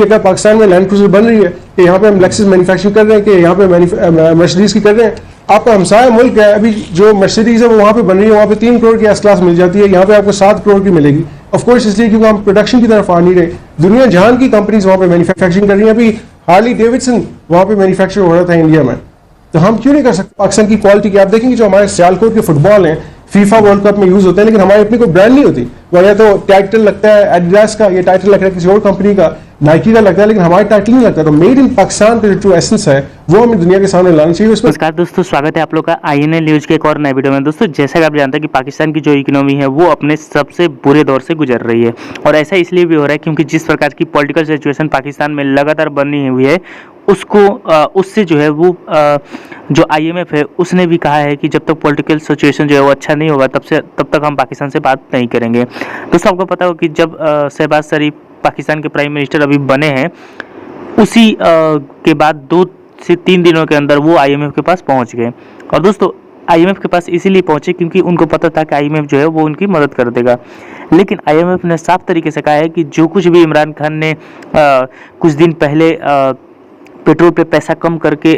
कि अगर पाकिस्तान में लैंड क्रूजर बन रही है कि यहाँ पे हम लेक्सस मैन्युफैक्चरिंग कर रहे हैं, कि यहाँ पे मर्सिडीज की कर रहे हैं, आपका हमसाया मुल्क है अभी जो मर्सिडीज है वो वहाँ पे बन रही है, वहाँ पे 3 करोड़ की एस क्लास मिल जाती है, यहाँ पे आपको 7 करोड़ की मिलेगी। ऑफ कोर्स इसलिए क्योंकि हम प्रोडक्शन की तरफ आ नहीं रहे। दुनिया जहान की कंपनीज वहाँ पे मैन्युफैक्चरिंग कर रही है। अभी हार्ली डेविडसन वहाँ पे मैन्युफैक्चर हो रहा था इंडिया में, तो हम क्यों नहीं कर सकते? पाकिस्तान की क्वालिटी की आप देखेंगे जो हमारे सियालकोट के फुटबॉल हैं फीफा वर्ल्ड कप में यूज होते हैं, लेकिन हमारी अपनी कोई ब्रांड नहीं होती। वजह तो टाइटल लगता है एडिडास का, ये टाइटल लग रहा है किसी और कंपनी का, नाइकी का लगता है, लेकिन हमारा टाइटल नहीं लगता। तो मेड इन पाकिस्तान का जो ट्रू एसेंस है वो हमें दुनिया के सामने लाना चाहिए। नमस्कार दोस्तों, स्वागत है आप लोग का INA न्यूज के एक और नए वीडियो में। दोस्तों जैसा कि आप जानते हैं कि पाकिस्तान की जो इकोनॉमी है वो अपने सबसे बुरे दौर से गुजर रही है, और ऐसा इसलिए भी हो रहा है क्योंकि जिस प्रकार की पॉलिटिकल सिचुएशन पाकिस्तान में लगातार बनी हुई है उसको उससे जो है वो जो IMF है उसने भी कहा है कि जब तक पॉलिटिकल सिचुएशन जो है वो अच्छा नहीं होगा तब तक हम पाकिस्तान से बात नहीं करेंगे। दोस्तों आपको पता हो कि जब शहबाज शरीफ पाकिस्तान के प्राइम मिनिस्टर अभी बने हैं, उसी के बाद 2 से 3 दिनों के अंदर वो IMF के पास पहुंच गए। और दोस्तों IMF के पास इसीलिए पहुंचे क्योंकि उनको पता था कि IMF जो है वो उनकी मदद कर देगा। लेकिन IMF ने साफ तरीके से कहा है कि जो कुछ भी इमरान खान ने कुछ दिन पहले पेट्रोल पे पैसा कम करके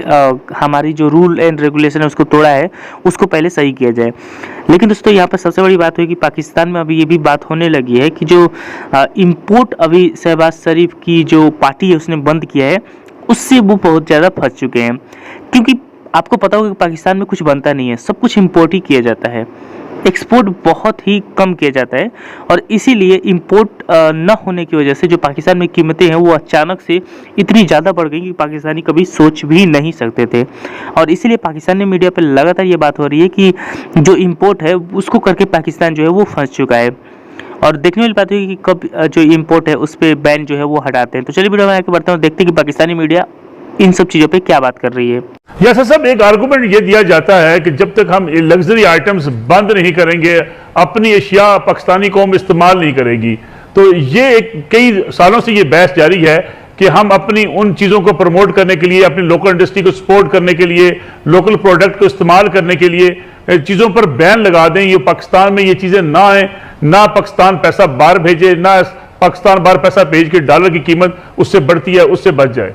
हमारी जो रूल एंड रेगुलेशन है उसको तोड़ा है, उसको पहले सही किया जाए। लेकिन दोस्तों यहाँ पर सबसे बड़ी बात हुई कि पाकिस्तान में अभी ये भी बात होने लगी है कि जो इंपोर्ट अभी शहबाज शरीफ की जो पार्टी है उसने बंद किया है, उससे वो बहुत ज़्यादा फंस चुके हैं। क्योंकि आपको पता होगा कि पाकिस्तान में कुछ बनता नहीं है, सब कुछ इम्पोर्ट ही किया जाता है, एक्सपोर्ट बहुत ही कम किया जाता है। और इसीलिए इंपोर्ट न होने की वजह से जो पाकिस्तान में कीमतें हैं वो अचानक से इतनी ज़्यादा बढ़ गई कि पाकिस्तानी कभी सोच भी नहीं सकते थे। और इसीलिए पाकिस्तानी मीडिया पर लगातार ये बात हो रही है कि जो इंपोर्ट है उसको करके पाकिस्तान जो है वो फंस चुका है। और देखने वाली बात है कि कब जो इंपोर्ट है उस पर बैन जो है वो हटाते हैं। तो चलिए वीडियो में आगे बढ़ते हैं और देखते हैं कि पाकिस्तानी मीडिया इन सब चीज़ों पे क्या बात कर रही है। यस सब एक आर्गुमेंट ये दिया जाता है कि जब तक हम लग्जरी आइटम्स बंद नहीं करेंगे, अपनी एशिया पाकिस्तानी कौम इस्तेमाल नहीं करेगी। तो ये एक कई सालों से ये बहस जारी है कि हम अपनी उन चीज़ों को प्रमोट करने के लिए, अपनी लोकल इंडस्ट्री को सपोर्ट करने के लिए, लोकल प्रोडक्ट को इस्तेमाल करने के लिए चीज़ों पर बैन लगा दें। ये पाकिस्तान में ये चीज़ें ना आए, ना पाकिस्तान पैसा बाहर भेजे, ना पाकिस्तान बाहर पैसा भेज के डॉलर की कीमत उससे बढ़ती है उससे बच जाए।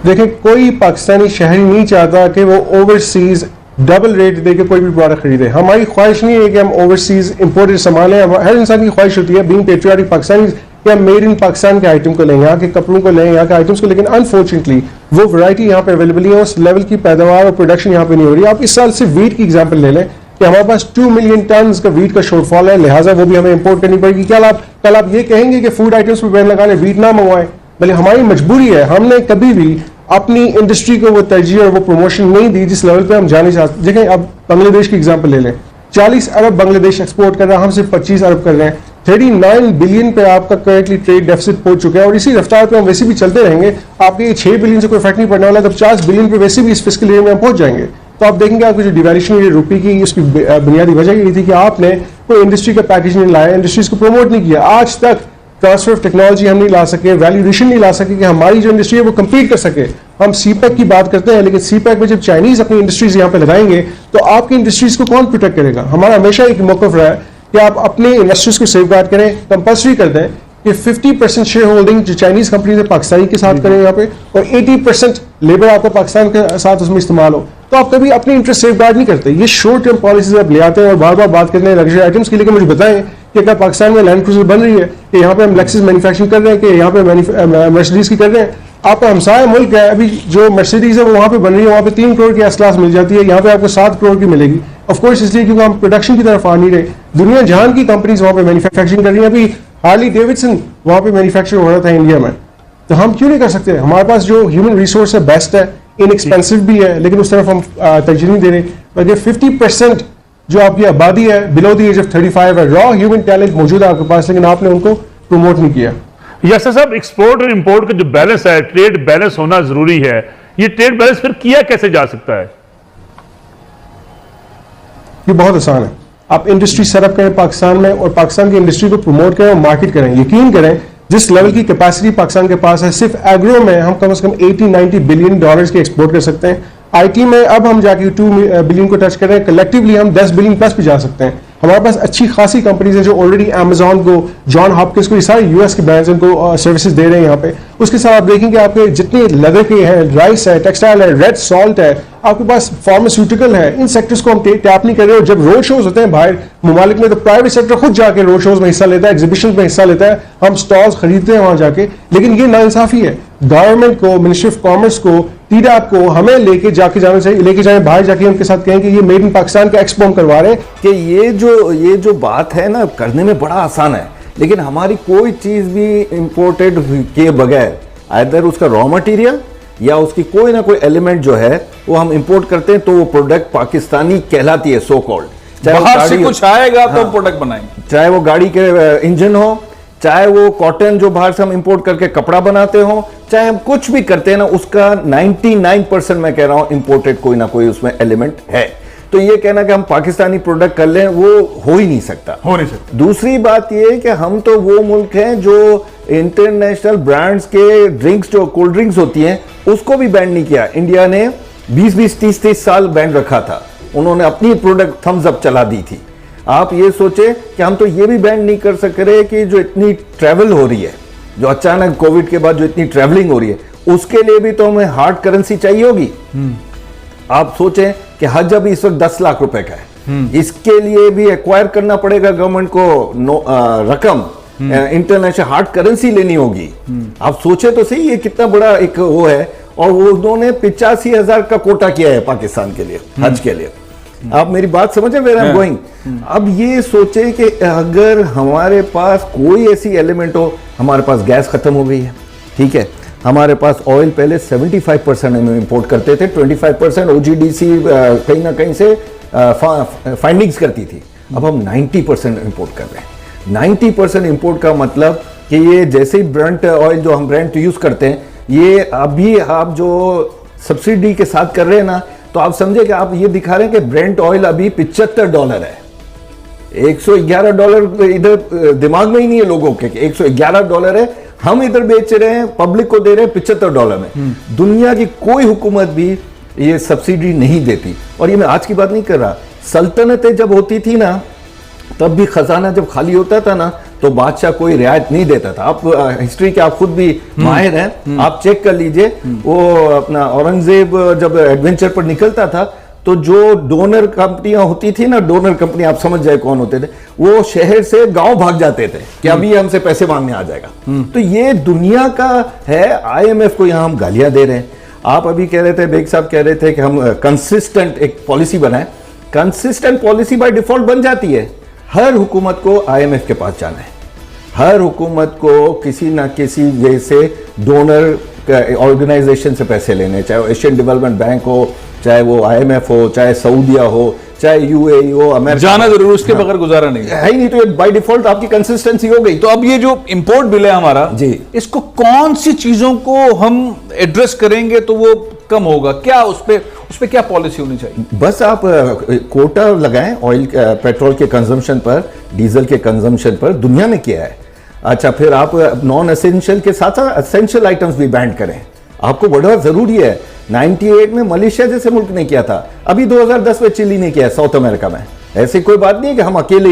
देखिए कोई पाकिस्तानी शहरी नहीं चाहता कि वो ओवरसीज डबल रेट देके कोई भी प्रोडक्ट खरीदे। हमारी ख्वाहिश नहीं है कि हम ओवरसीज इंपोर्टेड सामान लें। हर इंसान की ख्वाहिश होती है बीइंग पेट्रियाटिक पाकिस्तानी कि हम मेड इन पाकिस्तान के आइटम को लें, यहाँ के कपड़ों को लें, यहाँ के आइटम्स को। लेकिन अनफॉर्चुनेटली वो वैरायटी यहाँ पे अवेलेबल है, उस लेवल की पैदावार और प्रोडक्शन यहाँ पे नहीं हो रही। आप इस साल से वीट की एग्जाम्पल ले लें कि हमारे पास 2 मिलियन टन का वीट का शॉर्टफॉल है, लिहाजा वो भी हमें इंपोर्ट करनी पड़ेगी। कल आप ये कहेंगे कि फूड आइटम्स पर बैन लगा लें, वीट ना मंगवाएं, भले हमारी मजबूरी है। हमने कभी भी अपनी इंडस्ट्री को वो तरजीह और वो प्रमोशन नहीं दी जिस लेवल पे हम जाने चाहते। देखें अब बांग्लादेश की एग्जांपल ले लें, 40 अरब बांग्लादेश एक्सपोर्ट कर रहा है, हम सिर्फ 25 अरब कर रहे हैं। 39 बिलियन पे आपका करेंटली ट्रेड डेफिसिट पहुंच चुका है, और इसी रफ्तार पे हम वैसे भी चलते रहेंगे। आपके ये 6 बिलियन से कोई फर्क नहीं पड़ने वाला, तब 50 बिलियन पे वैसे भी इस फिस्कल ईयर में हम पहुंच जाएंगे। तो आप देखेंगे आपकी जो डिवैल्यूएशन रुपये की उसकी बुनियादी वजह ये थी कि आपने कोई इंडस्ट्री का पैकेज नहीं लाया, इंडस्ट्रीज को प्रमोट नहीं किया। आज तक ट्रांसफर ऑफ टेक्नोलॉजी हम नहीं ला सके, वैल्यूएशन नहीं ला सके कि हमारी जो इंडस्ट्री है वो compete कर सके। हम CPEC की बात करते हैं, लेकिन CPEC में जब चाइनीज अपनी इंडस्ट्रीज यहाँ पे लगाएंगे तो आपकी इंडस्ट्रीज को कौन प्रोटेक्ट करेगा? हमारा हमेशा एक मौक़िफ़ रहा है कि आप अपने इंडस्ट्रीज को सेफगार्ड करें, कंपल्सरी कर दें कि 50% शेयर होल्डिंग जो चाइनीज कंपनी है पाकिस्तानी के साथ करें यहाँ पे, और 80% लेबर आपको पाकिस्तान के साथ उसमें इस्तेमाल हो। तो आप कभी अपनी इंटरेस्ट सेफगार्ड नहीं करते। ये शॉर्ट टर्म पॉलिसीज आप ले आते हैं और बार बार बात करते हैं लग्जरी आइटम्स की। लेकिन मुझे बताएं कि अगर पाकिस्तान में लैंड क्रूजर बन रही है कि यहाँ पे हम लेक्सस मैन्युफैक्चरिंग कर रहे हैं, कि यहाँ पे मर्सिडीज की कर रहे हैं, आपका हमसाया मुल्क है अभी जो मर्सिडीज है वो वहाँ पे बन रही है, वहाँ पे 3 करोड़ की एस क्लास मिल जाती है, यहाँ पे आपको 7 करोड़ की मिलेगी। ऑफ कोर्स इसलिए क्योंकि हम प्रोडक्शन की तरफ आ नहीं रहे। दुनिया जहान की कंपनीज वहाँ पे मैन्युफैक्चरिंग कर रही है। अभी हार्ली डेविडसन वहाँ पे मैन्युफैक्चर हो रहा था इंडिया में, तो हम क्यों नहीं कर सकते? हमारे पास जो ह्यूमन रिसोर्स है बेस्ट है, इनएक्सपेंसिव भी है, लेकिन उस तरफ हम तरजीह नहीं दे रहे। बल्कि 50% जो आपकी आबादी है बिलो द एज ऑफ 35 है, रॉ ह्यूमन टैलेंट मौजूद है आपके पास, लेकिन आपने उनको प्रमोट नहीं किया। यस साहब, एक्सपोर्ट और इंपोर्ट का जो बैलेंस है, ट्रेड बैलेंस होना जरूरी है। ये ट्रेड बैलेंस फिर किया कैसे जा सकता है? ये बहुत आसान है। आप इंडस्ट्री सेटअप करें पाकिस्तान में और पाकिस्तान की इंडस्ट्री को प्रमोट करें और मार्केट करें। यकीन करें जिस लेवल की कैपेसिटी पाकिस्तान के पास है, सिर्फ एग्रो में हम कम से कम 80-90 बिलियन डॉलर्स के एक्सपोर्ट कर सकते हैं। IT में अब हम जाके 2 बिलियन को टच कर रहे हैं, कलेक्टिवली हम 10 बिलियन प्लस भी जा सकते हैं। हमारे पास अच्छी खासी कंपनीज हैं जो ऑलरेडी अमेजॉन को, जॉन हॉपकिंस को, ये सारे यूएस के ब्रांड्स उनको सर्विसेज दे रहे हैं यहाँ पे। उसके साथ आप देखेंगे आपके जितने लेदर के हैं, राइस है, टेक्सटाइल है, रेड सॉल्ट है, आपके पास फार्मास्यूटिकल है, इन सेक्टर्स को हम टैप नहीं कर रहे। और जब रोड शोज होते हैं बाहर ममालिक में तो प्राइवेट सेक्टर खुद जाके रोड शोज में हिस्सा लेता है, एग्जीबिशन में हिस्सा लेता है, हम स्टॉल्स खरीदते हैं वहां जाके। लेकिन ये नाइंसाफी है, गवर्नमेंट को, मिनिस्ट्री ऑफ कॉमर्स को, टीडैप को हमें लेके जाना चाहिए, लेके जाए बाहर जाके उनके साथ कहें कि ये मेड इन पाकिस्तान का एक्सपो हम करवा रहे हैं। कि ये जो बात है ना, करने में बड़ा आसान है, लेकिन हमारी कोई चीज भी इंपोर्टेड के बगैर आइदर उसका रॉ मटेरियल या उसकी कोई ना कोई एलिमेंट जो है वो हम इंपोर्ट करते हैं तो वो प्रोडक्ट पाकिस्तानी कहलाती है, सो कॉल्ड। बाहर से कुछ आएगा तो प्रोडक्ट बनाएंगे, चाहे वो गाड़ी के इंजन हो, चाहे वो कॉटन जो बाहर से हम इंपोर्ट करके कपड़ा बनाते हो, चाहे हम कुछ भी करते हैं ना, उसका 99% मैं कह रहा हूं इंपोर्टेड कोई ना कोई उसमें एलिमेंट है। तो ये कहना कि हम पाकिस्तानी प्रोडक्ट कर लें वो हो ही नहीं सकता। दूसरी बात ये है कि हम तो वो मुल्क हैं जो इंटरनेशनल ब्रांड्स के ड्रिंक्स, जो कोल्ड ड्रिंक्स होती हैं, उसको भी बैन नहीं किया। इंडिया ने 20-20, 30-30 साल बैन रखा था, उन्होंने अपनी प्रोडक्ट थम्स अप चला दी थी। आप ये सोचे कि हम तो ये भी बैन नहीं कर सक रहे कि जो इतनी ट्रैवल हो रही है, जो अचानक कोविड के बाद जो इतनी ट्रैवलिंग हो रही है, उसके लिए भी तो हमें हार्ड करेंसी चाहिए होगी। आप सोचें कि हज अभी इस वक्त 10 लाख रुपए का है, इसके लिए भी एक्वायर करना पड़ेगा गवर्नमेंट को रकम, इंटरनेशनल हार्ड करेंसी लेनी होगी। आप सोचे तो सही ये कितना बड़ा एक वो है, और वो उन्होंने 85,000 का कोटा किया है पाकिस्तान के लिए, हज के लिए। आप मेरी बात समझे वेयर आई एम गोइंग। अब ये सोचे कि अगर हमारे पास कोई ऐसी एलिमेंट हो, हमारे पास गैस खत्म हो गई है, ठीक है, हमारे पास ऑयल पहले 75% हम इंपोर्ट करते थे, 25% OGDC कहीं ना कहीं से फाइंडिंग्स करती थी, अब हम 90% इंपोर्ट कर रहे हैं। 90% इंपोर्ट का मतलब कि ये जैसे ही ब्रेंट ऑयल जो हम ब्रेंट यूज करते हैं, ये अभी आप जो सब्सिडी के साथ कर रहे हैं ना, तो आप समझे कि आप ये दिखा रहे हैं कि ब्रेंट ऑयल अभी $75 है। $111 इधर दिमाग में ही नहीं है लोगों के, $111 है, हम इधर बेच रहे हैं, पब्लिक को दे रहे हैं $75 में। दुनिया की कोई हुकूमत भी ये सब्सिडी नहीं देती। और ये मैं आज की बात नहीं कर रहा, सल्तनतें जब होती थी ना, तब भी खजाना जब खाली होता था ना, तो बादशाह कोई रियायत नहीं देता था। आप हिस्ट्री के आप खुद भी माहिर हैं, आप चेक कर लीजिए, वो अपना औरंगजेब जब एडवेंचर पर निकलता था, तो जो डोनर कंपनियां होती थी ना, डोनर कंपनी आप समझ जाए कौन होते थे, वो शहर से गांव भाग जाते थे कि अभी हमसे पैसे मांगने आ जाएगा। तो ये दुनिया का है। IMF को यहां हम गालियां दे रहे हैं। आप अभी कह रहे थे, बेग साहब कह रहे थे कि हम कंसिस्टेंट एक पॉलिसी बनाए। कंसिस्टेंट पॉलिसी बाय डिफॉल्ट बन जाती है। हर हुकूमत को IMF के पास जाना है, हर हुकूमत को किसी ना किसी वे से डोनर ऑर्गेनाइजेशन से पैसे लेने, चाहे वो एशियन डेवलपमेंट बैंक हो, चाहे वो IMF हो, चाहे सऊदिया हो, चाहे UAE हो, अमेरिका, जाना जरूर, उसके बगैर गुजारा नहीं है ही नहीं। तो ये बाय डिफॉल्ट आपकी कंसिस्टेंसी हो गई। तो अब ये जो इंपोर्ट बिल है हमारा जी, इसको कौन सी चीजों को हम एड्रेस करेंगे तो वो कम होगा? क्या उस पे क्या पॉलिसी होनी चाहिए? बस आप कोटा लगाएं ऑयल पेट्रोल के कंजम्पशन पर, डीजल के कंजम्पशन पर, दुनिया में किया है। अच्छा, फिर आप नॉन एसेंशियल के साथ साथ एसेंशियल आइटम्स भी बैन करें। आपको बड़ा जरूरी है। 98 में मलेशिया जैसे मुल्क ने किया था, अभी 2010 में चिली ने किया है साउथ अमेरिका में। ऐसी कोई बात नहीं है कि हम अकेले ही